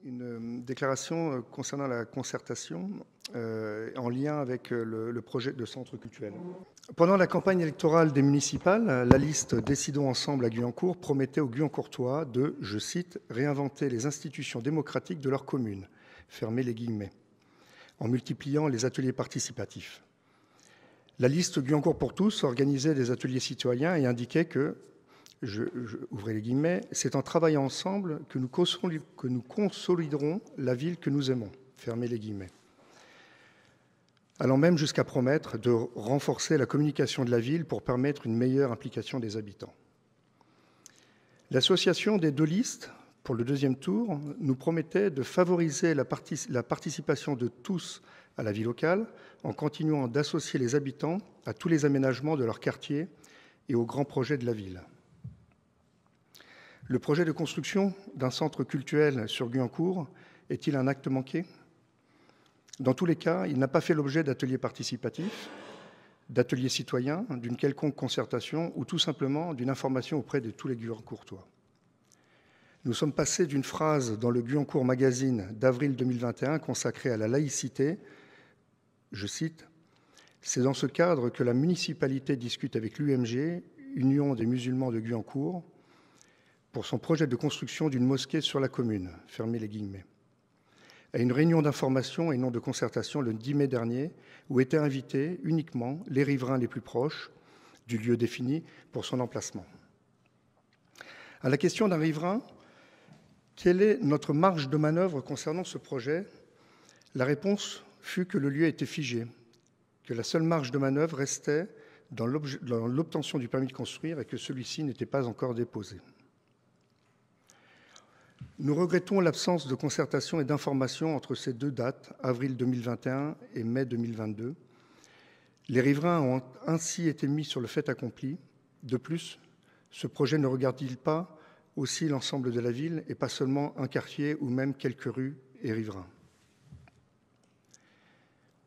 une déclaration concernant la concertation en lien avec le projet de centre culturel. Pendant la campagne électorale des municipales, la liste Décidons ensemble à Guyancourt promettait aux Guyancourtois de, je cite, « réinventer les institutions démocratiques de leur commune », fermez les guillemets, en multipliant les ateliers participatifs. La liste Guyancourt pour tous organisait des ateliers citoyens et indiquait que, ouvrez les guillemets, c'est en travaillant ensemble que nous consoliderons la ville que nous aimons, fermez les guillemets. Allant même jusqu'à promettre de renforcer la communication de la ville pour permettre une meilleure implication des habitants. L'association des deux listes, pour le deuxième tour, nous promettait de favoriser la participation de tous à la vie locale en continuant d'associer les habitants à tous les aménagements de leur quartier et aux grands projets de la ville. Le projet de construction d'un centre cultuel sur Guyancourt est-il un acte manqué ? Dans tous les cas, il n'a pas fait l'objet d'ateliers participatifs, d'ateliers citoyens, d'une quelconque concertation ou tout simplement d'une information auprès de tous les Guyancourtois. Nous sommes passés d'une phrase dans le Guyancourt Magazine d'avril 2021 consacrée à la laïcité, je cite, « C'est dans ce cadre que la municipalité discute avec l'UMG, Union des musulmans de Guyancourt, pour son projet de construction d'une mosquée sur la commune, fermez les guillemets, à une réunion d'information et non de concertation le 10 mai dernier, où étaient invités uniquement les riverains les plus proches du lieu défini pour son emplacement. À la question d'un riverain, quelle est notre marge de manœuvre concernant ce projet ? La réponse fut que le lieu était figé, que la seule marge de manœuvre restait dans l'obtention du permis de construire et que celui-ci n'était pas encore déposé. Nous regrettons l'absence de concertation et d'information entre ces deux dates, avril 2021 et mai 2022. Les riverains ont ainsi été mis sur le fait accompli. De plus, ce projet ne regarde-t-il pas aussi l'ensemble de la ville et pas seulement un quartier ou même quelques rues et riverains ?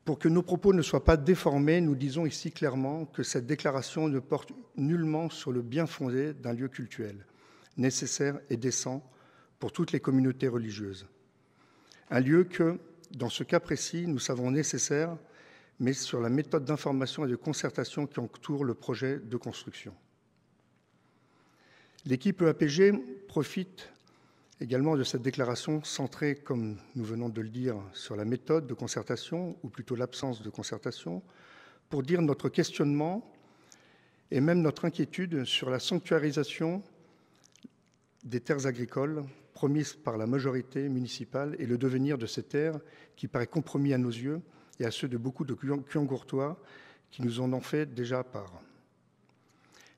Pour que nos propos ne soient pas déformés, nous disons ici clairement que cette déclaration ne porte nullement sur le bien fondé d'un lieu cultuel, nécessaire et décent pour toutes les communautés religieuses. Un lieu que, dans ce cas précis, nous savons nécessaire, mais sur la méthode d'information et de concertation qui entoure le projet de construction. L'équipe EAPG profite également de cette déclaration centrée, comme nous venons de le dire, sur la méthode de concertation, ou plutôt l'absence de concertation, pour dire notre questionnement et même notre inquiétude sur la sanctuarisation des terres agricoles promises par la majorité municipale et le devenir de ces terres qui paraît compromis à nos yeux et à ceux de beaucoup de Guyancourtois qui nous en ont fait déjà part.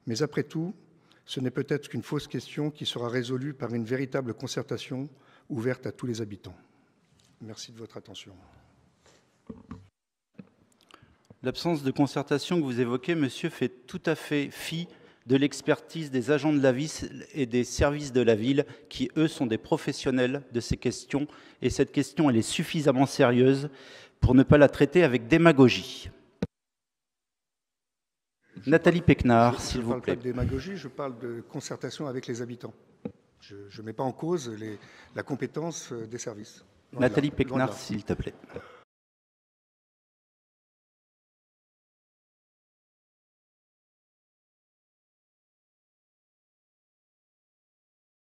Mais après tout, ce n'est peut-être qu'une fausse question qui sera résolue par une véritable concertation ouverte à tous les habitants. Merci de votre attention. L'absence de concertation que vous évoquez, monsieur, fait tout à fait fi de l'expertise des agents de la ville et des services de la ville qui, eux, sont des professionnels de ces questions. Et cette question, elle est suffisamment sérieuse pour ne pas la traiter avec démagogie. Nathalie Péquenard, s'il vous plaît. Je ne parle pas de démagogie, je parle de concertation avec les habitants. Je ne mets pas en cause la compétence des services. Nathalie Péquenard, s'il te plaît.